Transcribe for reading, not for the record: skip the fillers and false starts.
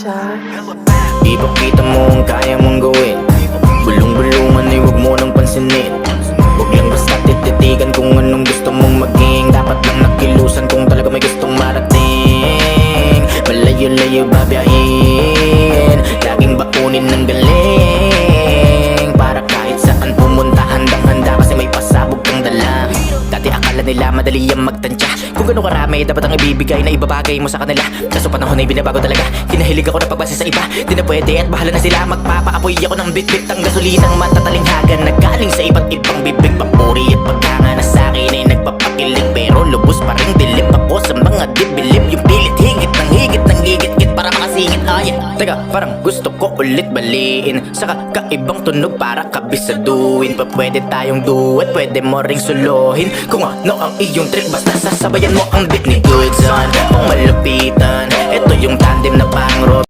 Ipakita mo ang kaya mong gawin. Bulong-bulungan ay huwag mo nang pansinin. Huwag lang basta tititigan kung anong gusto mong maging. Dapat lang nakilusan kung talaga may gustong marating. Malayo-layo babiyahin, laging bakunin ng galing. Para kahit saan pumunta handang-handa kasi may pasabog kang dala. Dati akala nila madali ang magtansya. Kung gano'ng karami dapat ang ibibigay na ibabagay mo sa kanila. Kaso panahon ay binabago talaga. Kinahilig ako na pagbase sa iba. Di na pwede at bahala na sila. Magpapaapoy ako ng bit-bit ang gasolinang matatalinghagan na galing sa iba't ibang bibig. Papuri at pagkanga na sa'kin ay nagpapakilig. Pero lubos pa rin dilim ako sa mga dibilib. Yung pilit higit ng higit para makasingit. Teka, parang gusto ko ulit baliin sa kakaibang tunog para kabisaduin. Pa pwede tayong duet, pwede mo ring suluhin. Kung ano ang iyong trip, basta sasabayan mo ang beat ni Good Son. Kung malapitan, ito yung tandem na pang